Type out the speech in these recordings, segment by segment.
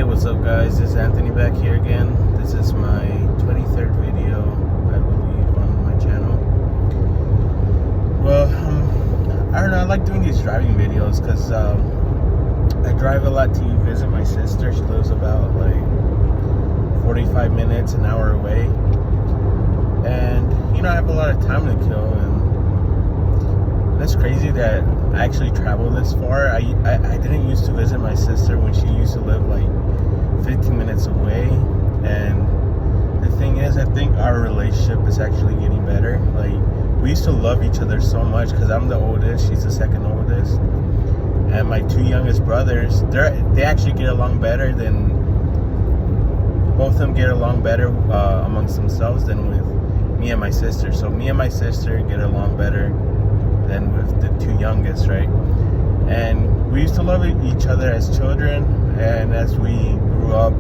Hey, what's up guys, this is Anthony back here again. This is my 23rd video, I believe, on my channel. Well, I don't know, I like doing these driving videos because I drive a lot to visit my sister. She lives about like 45 minutes, an hour away. And, you know, I have a lot of time to kill, and it's crazy that I actually travel this far. I didn't used to visit my sister when she used to live like 15 minutes away, and the thing is, I think our relationship is actually getting better. Like, we used to love each other so much because I'm the oldest, she's the second oldest, and my two youngest brothers, they actually get along better than both of them get along better amongst themselves than with me and my sister. So me and my sister get along better than with the two youngest, right? And we used to love each other as children, and as we grew up,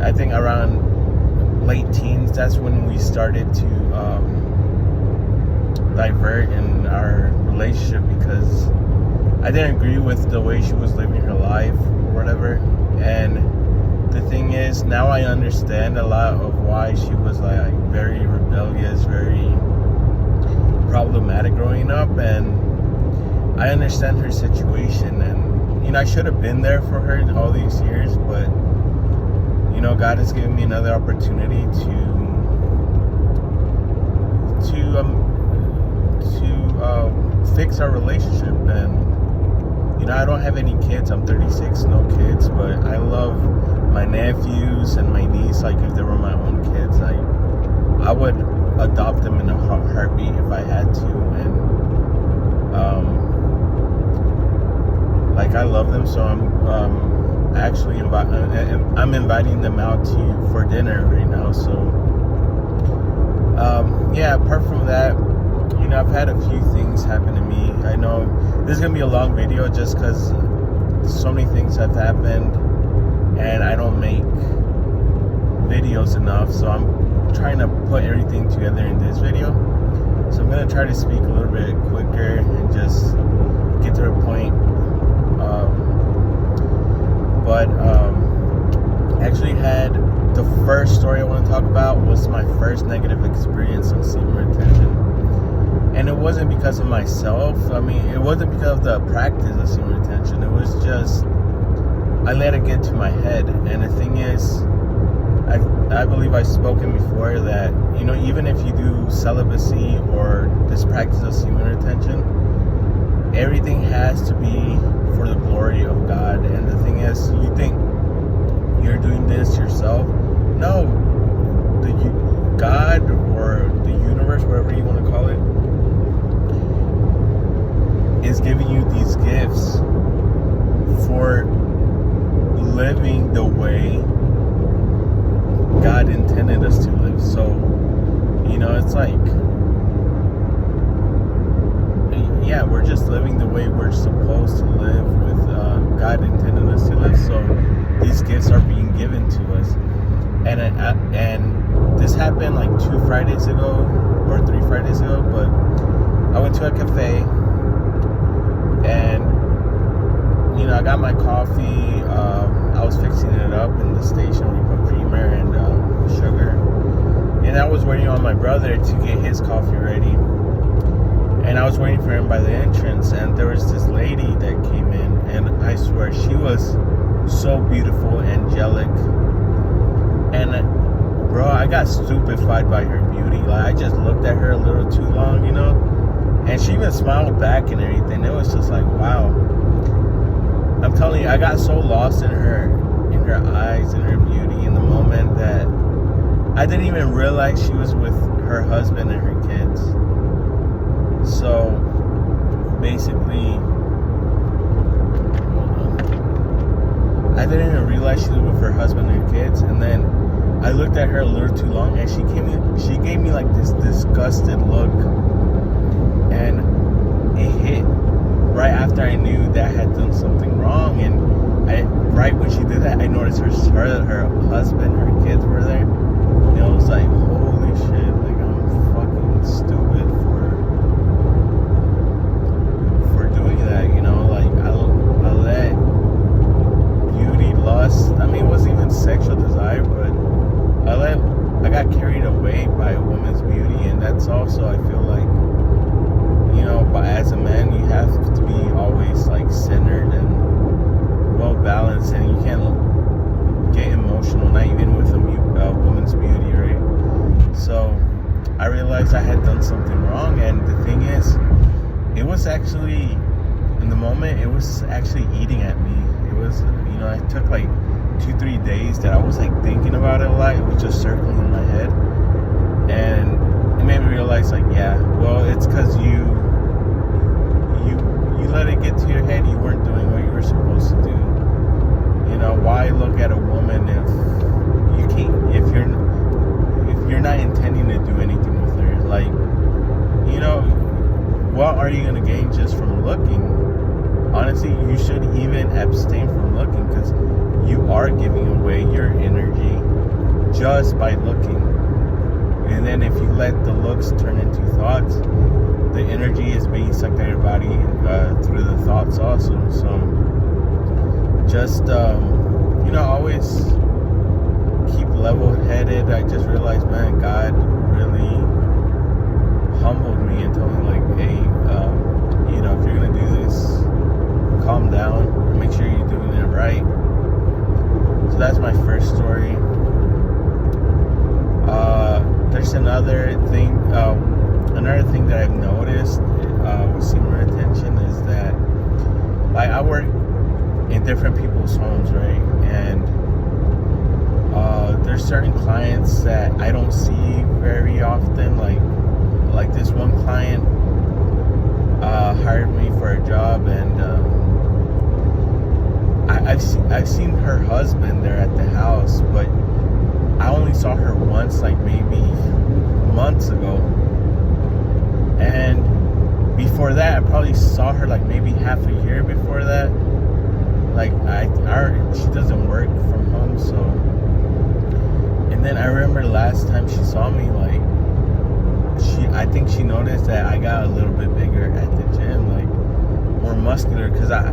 I think around late teens, that's when we started to divert in our relationship because I didn't agree with the way she was living her life or whatever. And the thing is, now I understand a lot of why she was like very rebellious, very problematic growing up, and I understand her situation. And you know, I should have been there for her all these years, but you know, God has given me another opportunity to fix our relationship. And you know, I don't have any kids, I'm 36, no kids, but I love my nephews and my niece like if they were my own kids. Like, I would adopt them in a heartbeat if I had to. And like, I love them, so I'm actually I'm inviting them out for dinner right now. So yeah, apart from that, you know, I've had a few things happen to me. I know this is gonna be a long video just because so many things have happened and I don't make videos enough, so I'm trying to put everything together in this video. So I'm gonna try to speak a little bit quicker and just get to the point. Actually had the first story I want to talk about was my first negative experience of semen retention. And it wasn't because of myself. I mean, it wasn't because of the practice of semen retention. It was just, I let it get to my head. And the thing is, I believe I've spoken before that, you know, even if you do celibacy or this practice of semen retention, everything has to be for the glory of God. And the thing is, you think you're doing this yourself. No, God or the universe, whatever you want to call it, is giving you these gifts for living the way God intended us to live. So, you know, it's like, yeah, we're just living the way we're supposed to live with God intended us to live. So these gifts are being given to us. And this happened like 2 Fridays ago or 3 Fridays ago, but I went to a cafe and, you know, I got my coffee. I was fixing it up in the station. We put creamer and sugar. And I was waiting on my brother to get his coffee ready. And I was waiting for him by the entrance, and there was this lady that came in, and I swear she was so beautiful, angelic. And bro, I got stupefied by her beauty. Like, I just looked at her a little too long, you know? And she even smiled back and everything. It was just like, wow. I'm telling you, I got so lost in her eyes and her beauty in the moment that I didn't even realize she was with her husband and her kids. So basically, I didn't even realize she was with her husband and her kids, and then I looked at her a little too long, and she gave me like this disgusted look, and it hit right after I knew that I had done something wrong. And right when she did that, I noticed her husband, her kids were there, and I was like, holy shit, like, I'm fucking stupid for doing that, you know? Like, I let beauty, lust, can't get emotional, not even with a woman's beauty, right? So I realized I had done something wrong, and the thing is, it was actually, in the moment, it was actually eating at me. It was, I took like 2-3 days that I was like thinking about it a lot. It was just circling in my head, and it made me realize, like, yeah, well, it's because you let it get to your head. You weren't doing what you were supposed to do. Why look at a woman if you're not intending to do anything with her? Like, what are you gonna gain just from looking? Honestly, you should even abstain from looking, because you are giving away your energy just by looking. And then if you let the looks turn into thoughts, the energy is being sucked out of your body through the thoughts also. So just always keep level-headed. I just realized, man, God really humbled me and told me, like, hey, if you're gonna do this, calm down and make sure you're doing it right. So that's my first story. There's another thing that I've noticed with senior attention is that, like, I work in different people's homes, right? And there's certain clients that I don't see very often. Like this one client hired me for a job, and I've seen her husband there at the house, but I only saw her once, like maybe months ago. And before that, I probably saw her like maybe half a year before that. Like she doesn't work from home, so. And then I remember last time she saw me, like I think she noticed that I got a little bit bigger at the gym, like more muscular, because I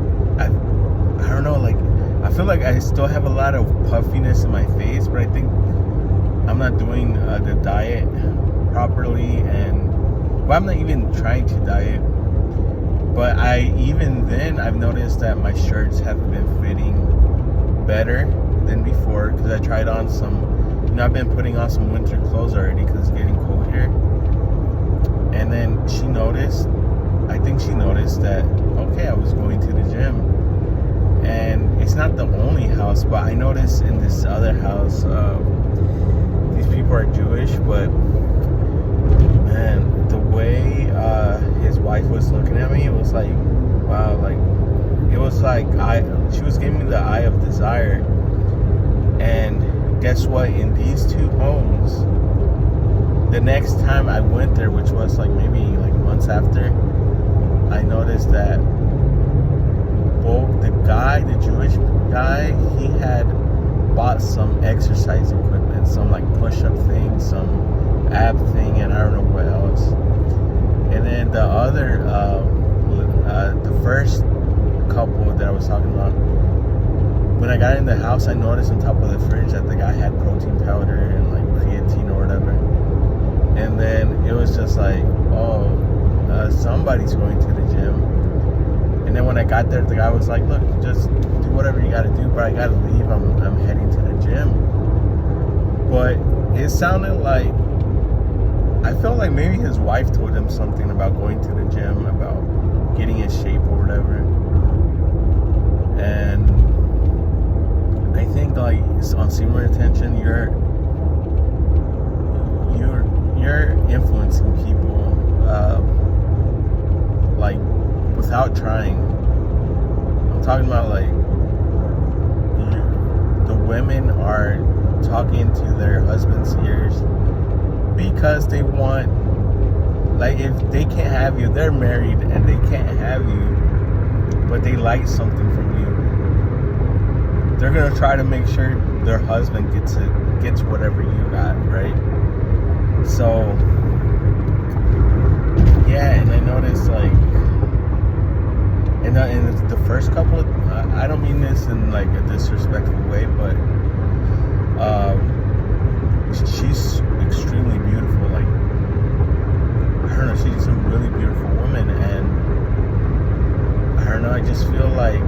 don't know, like I feel like I still have a lot of puffiness in my face, but I think I'm not doing the diet properly, and I'm not even trying to diet. But I've noticed that my shirts have been fitting better than before, because I tried on some, I've been putting on some winter clothes already because it's getting cold here. And then I think she noticed that, okay, I was going to the gym. And it's not the only house, but I noticed in this other house, these people are Jewish, but man, the way his wife was looking at me, it was like, wow, like, it was like she was giving me the eye of desire. And guess what? In these two homes, the next time I went there, which was like maybe like months after, I noticed that both the Jewish guy, he had bought some exercise equipment, some like push-up thing, some ab thing, and I don't know what else. And then the other, the first couple that I was talking about, when I got in the house, I noticed on top of the fridge that the guy had protein powder and like creatine or whatever. And then it was just like, somebody's going to the gym. And then when I got there, the guy was like, look, just do whatever you gotta do, but I gotta leave, I'm heading to the gym. But it sounded like, I felt like maybe his wife told him something about going to the gym, about getting in shape or whatever. And I think, like, on senior attention, you're influencing people, like, without trying. I'm talking about, like, the women are talking to their husbands' ears because they want, like, if they can't have you, they're married and they can't have you, but they like something from you, they're gonna try to make sure their husband gets whatever you got, right? So yeah, and I noticed, like, in the first couple, I don't mean this in like a disrespectful way, but she's extremely beautiful. Like, I don't know, she's a really beautiful woman, and I don't know, I just feel like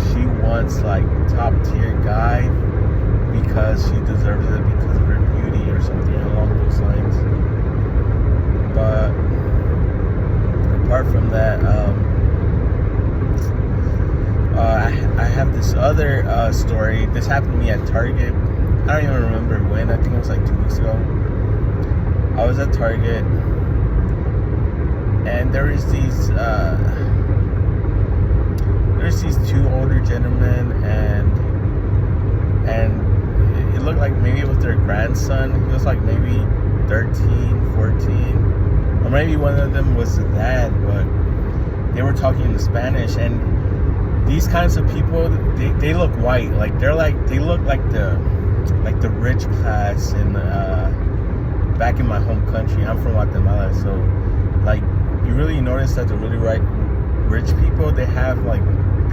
she someone's like top tier guy because she deserves it because of her beauty or something along those lines. But apart from that, I have this other story. This happened to me at Target. I don't even remember when. I think it was like 2 weeks ago. I was at Target, and there's these two older gentlemen, and it looked like maybe it was their grandson. He was like maybe 13, 14, or maybe one of them was the dad, but they were talking in Spanish. And these kinds of people, they look white, like they look like the rich class in back in my home country. I'm from Guatemala, so like you really notice that the really rich people, they have like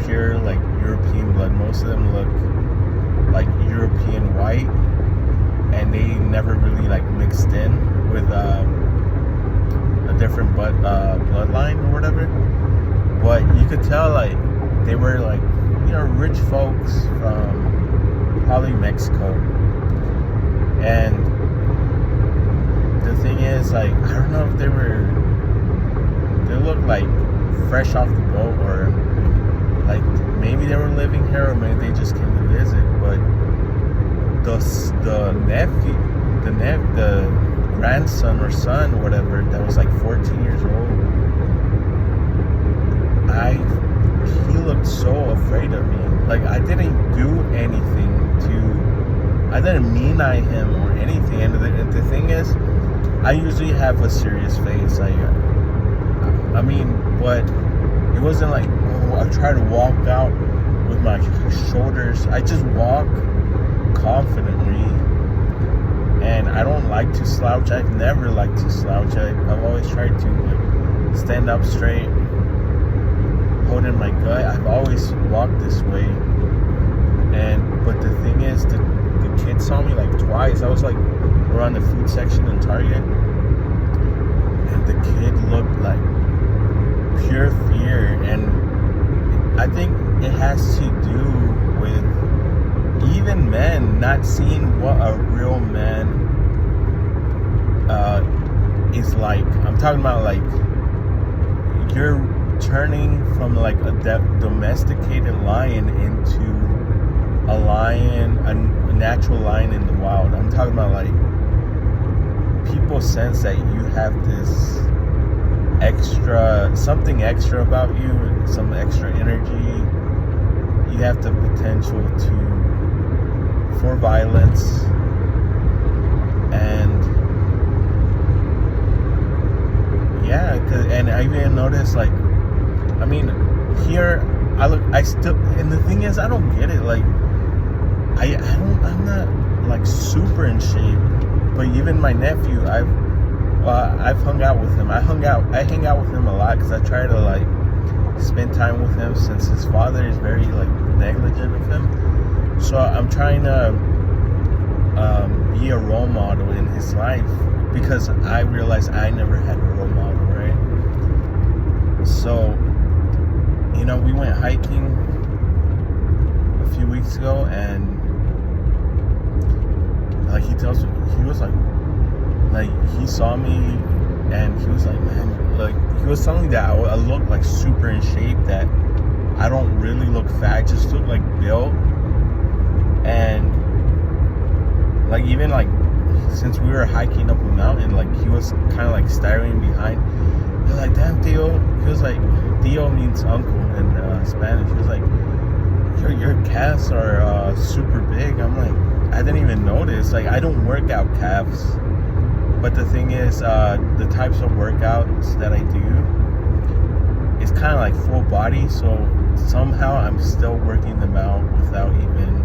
pure like European blood. Most of them look like European white, and they never really like mixed in with a different bloodline or whatever. But you could tell like they were like, you know, rich folks from probably Mexico. And the thing is, like, I don't know if they looked like fresh off the boat, or like maybe they were living here, or maybe they just came to visit. But the grandson or son or whatever that was like 14 years old, he looked so afraid of me. Like I didn't do anything I didn't mean-eye him or anything. And the thing is, I usually have a serious face. Like, I mean, but it wasn't like, oh, I try to walk out with my shoulders. I just walk confidently, and I don't like to slouch. I've never liked to slouch. I've always tried to like stand up straight, holding my gut. I've always walked this way. But the thing is, the kid saw me like twice. I was like around the food section in Target, and the kid looked like pure fear. And I think it has to do with even men not seeing what a real man is like. I'm talking about like you're turning from like a domesticated lion into a lion, a natural lion in the wild. I'm talking about like people sense that you have this something extra about you, some extra energy. You have the potential for violence, and yeah, and I even noticed like, I mean, here and the thing is, I don't get it. Like, I'm not like super in shape, but even my nephew, I've hung out with him. I hang out with him a lot because I try to like spend time with him, since his father is very like negligent of him. So I'm trying to be a role model in his life, because I realized I never had a role model, right? So, you know, we went hiking a few weeks ago, and like he was like he saw me, and he was like, man, like he was telling me that I look like super in shape, that I don't really look fat, I just look like built. And like even like since we were hiking up a mountain, like he was kind of like staring behind. He was like, damn, Theo. He was like, Theo means uncle in Spanish. He was like, your calves are super big. I'm like, I didn't even notice. Like, I don't work out calves. But the thing is, the types of workouts that I do is kind of like full body. So somehow I'm still working them out without even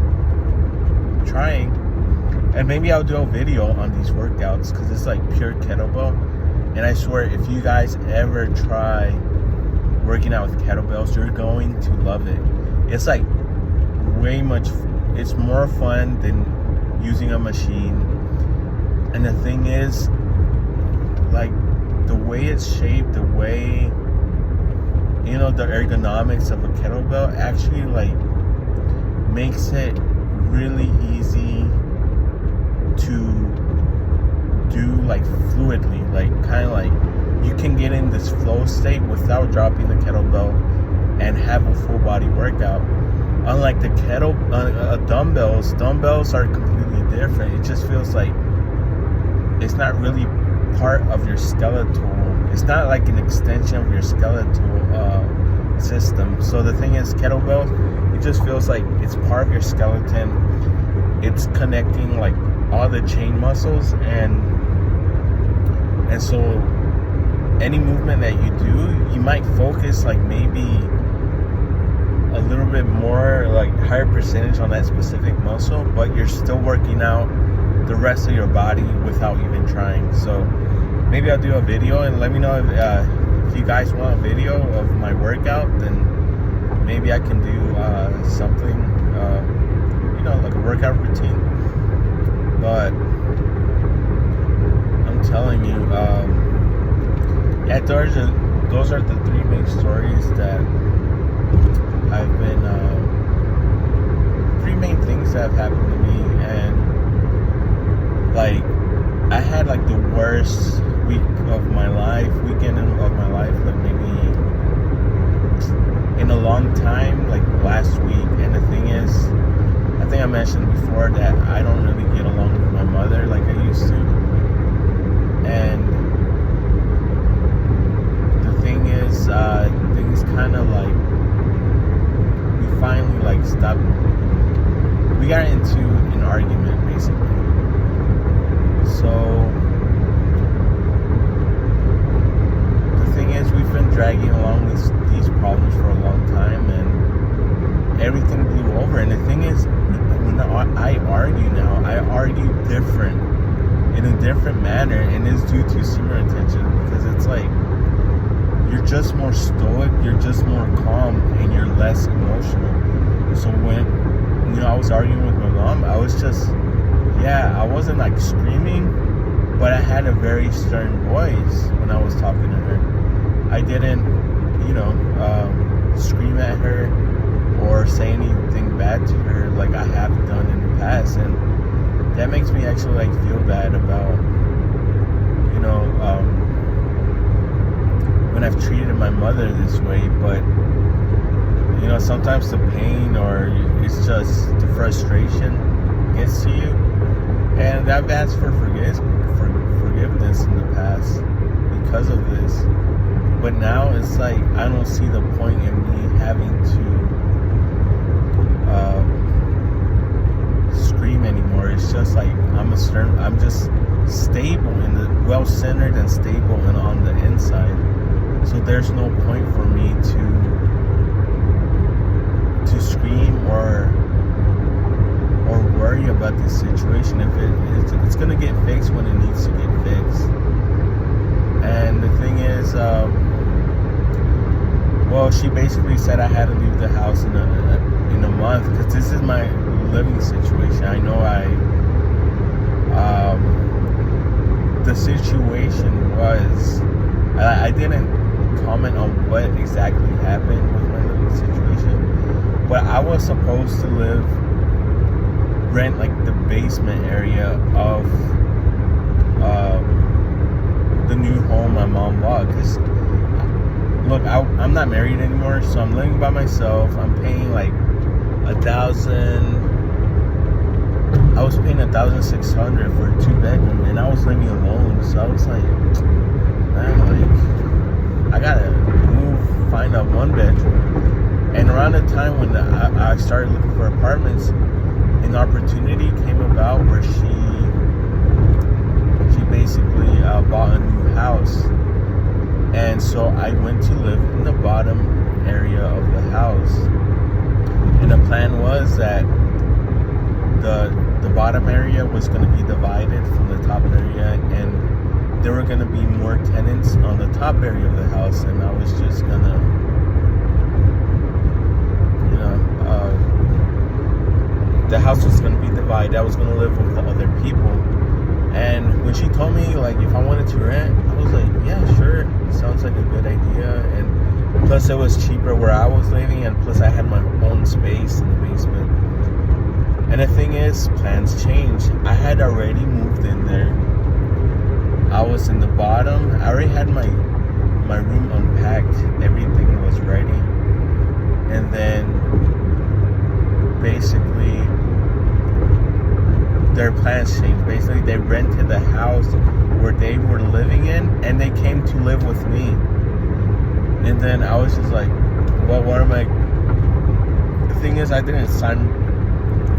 trying. And maybe I'll do a video on these workouts, because it's like pure kettlebell. And I swear, if you guys ever try working out with kettlebells, you're going to love it. It's like it's more fun than using a machine. And the thing is, like, the way it's shaped, the way, you know, the ergonomics of a kettlebell actually like makes it really easy to do like fluidly, like kind of like you can get in this flow state without dropping the kettlebell and have a full body workout. Unlike the dumbbells are completely different. It just feels like it's not really part of your skeletal. It's not like an extension of your skeletal system. So the thing is, kettlebell, it just feels like it's part of your skeleton. It's connecting like all the chain muscles, and so any movement that you do, you might focus like maybe a little bit more, like higher percentage on that specific muscle, but you're still working out the rest of your body without even trying. So maybe I'll do a video, and let me know if you guys want a video of my workout, then maybe I can do something, like a workout routine. But I'm telling you, those are the three main stories that I've been, three main things that have happened to me. And like, I had like the worst weekend of my life, like maybe in a long time, like last week. And the thing is, I think I mentioned before that I don't really get along with my mother like I used to. And the thing is, things kind of like, we finally like stopped. We got into an argument basically. So the thing is, we've been dragging along these problems for a long time, and everything blew over. And the thing is, when I argue now, I argue different, in a different manner, and it's due to semen retention, because it's like, you're just more stoic, you're just more calm, and you're less emotional. So when, I was arguing with my mom, I was just, I wasn't like screaming, but I had a very stern voice when I was talking to her. I didn't, scream at her or say anything bad to her like I have done in the past. And that makes me actually like feel bad about, when I've treated my mother this way. But sometimes the pain, or it's just the frustration, gets to you. And I've asked for forgiveness in the past because of this. But now it's like, I don't see the point in me having to scream anymore. It's just like, I'm just stable well-centered and stable and on the inside. So there's no point for me to scream or worry about this situation. If it's gonna get fixed when it needs to get fixed. And the thing is, she basically said I had to leave the house in a month, because this is my living situation. I know the situation was, I didn't comment on what exactly happened with my living situation, but I was supposed to rent like the basement area of the new home my mom bought. Because look, I'm not married anymore, so I'm living by myself. I'm paying like I was paying $1,600 for a 2-bedroom, and I was living alone. So I was like, man, like, I gotta find a 1-bedroom. And around the time when I started looking for apartments, an opportunity came about where she basically bought a new house. And so I went to live in the bottom area of the house. And the plan was that the bottom area was going to be divided from the top area, and there were going to be more tenants on the top area of the house, and I was just going to, the house was going to be divided. I was going to live with the other people. And when she told me, like, if I wanted to rent, I was like, yeah, sure, sounds like a good idea. And plus it was cheaper where I was living, and plus I had my own space in the basement. And the thing is, plans change. I had already moved in there. I was in the bottom. I already had my room unpacked. Everything was ready. And then basically their plans changed. Basically they rented the house where they were living in, and they came to live with me. And then I was just like, well, what am I? The thing is, I didn't sign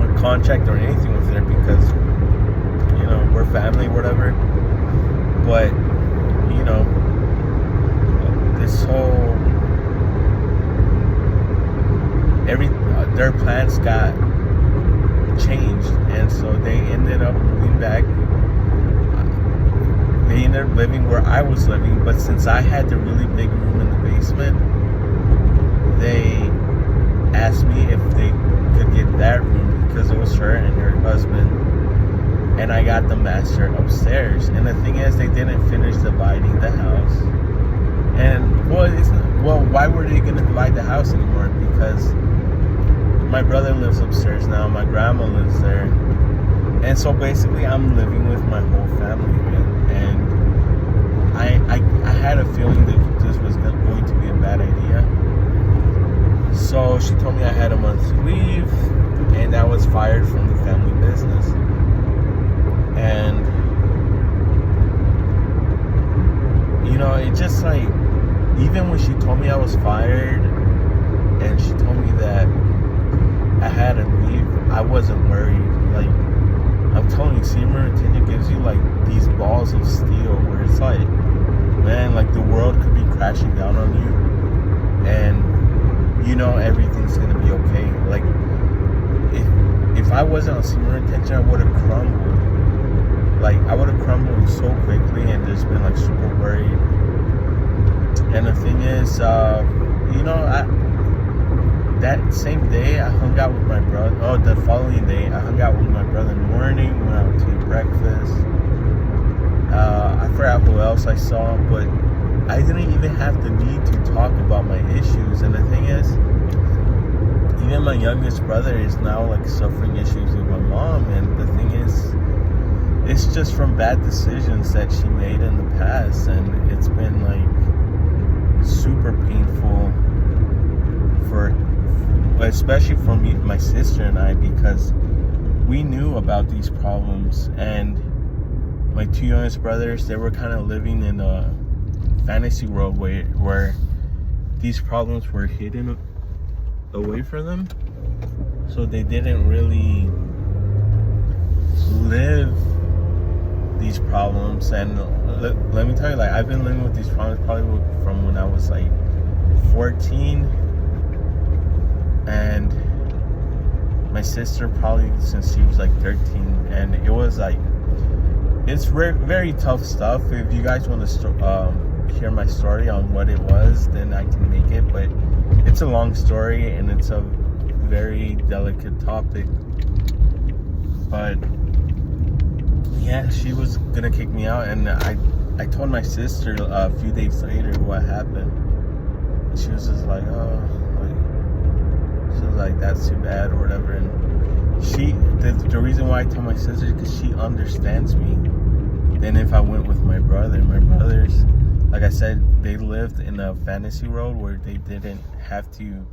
a contract or anything with her because, you know, we're family, whatever. But, you know, this whole, their plans got changed, and so they ended up moving back. They ended up living where I was living, but since I had the really big room in the basement, they asked me if they could get that room because it was her and her husband, and I got the master upstairs. And the thing is, they didn't finish dividing the house. And well, why were they gonna divide the house anymore? Because my brother lives upstairs now, my grandma lives there, and so basically I'm living with my whole family again. And I had a feeling that this was going to be a bad idea. So she told me I had a month's leave, and I was fired from the family business. And you know, it just like, even when she told me I was fired and she told me that I had to leave, I wasn't worried. Like, I'm telling you, senior retention gives you like these balls of steel where it's like, man, like the world could be crashing down on you, and you know everything's gonna be okay. Like, if I wasn't on senior retention, I would have crumbled. Like, I would have crumbled so quickly and just been like super worried. And the thing is, you know, that same day I hung out with my brother. Oh, the following day I hung out with my brother in the morning, went out to breakfast. I forgot who else I saw, but I didn't even have the need to talk about my issues. And the thing is, even my youngest brother is now like suffering issues with my mom. And the thing is, it's just from bad decisions that she made in the past, and it's been like super painful especially for me, my sister and I, because we knew about these problems. And my two youngest brothers, they were kind of living in a fantasy world where these problems were hidden away from them, so they didn't really live these problems. And let me tell you, like, I've been living with these problems probably from when I was like 14, and my sister probably since she was like 13. And it was like, it's very tough stuff. If you guys want to hear my story on what it was, then I can make it, but it's a long story and it's a very delicate topic. But yeah, she was gonna kick me out, and I told my sister a few days later what happened. She was just like, oh, like, she was like, that's too bad or whatever. And the reason why I tell my sister is because she understands me. Then if I went with my brother, my brothers, like I said, they lived in a fantasy world where they didn't have to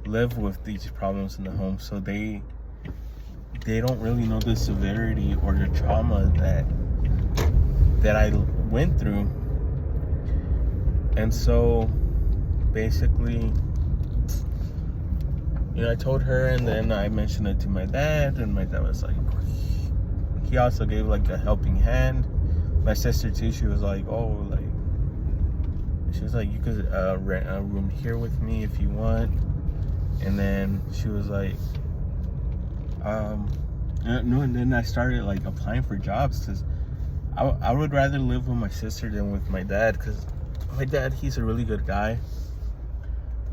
live with these problems in the home, so they don't really know the severity or the trauma that I went through. And so basically, you know, I told her, and then I mentioned it to my dad, and my dad was like, he also gave like a helping hand. My sister too, she was like, oh, like, she was like, you could rent a room here with me if you want. And then she was like, no, and then I started like applying for jobs, because I would rather live with my sister than with my dad, because my dad, he's a really good guy,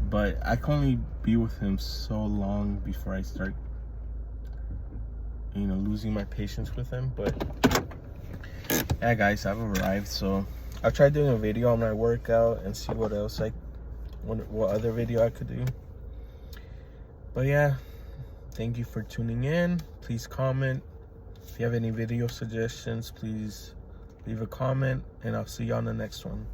but I can only be with him so long before I start, you know, losing my patience with him. But yeah, guys, I've arrived, so I'll try doing a video on my workout and see what else what other video I could do. But yeah, Thank you for tuning in. Please comment. If you have any video suggestions, please leave a comment, and I'll see you on the next one.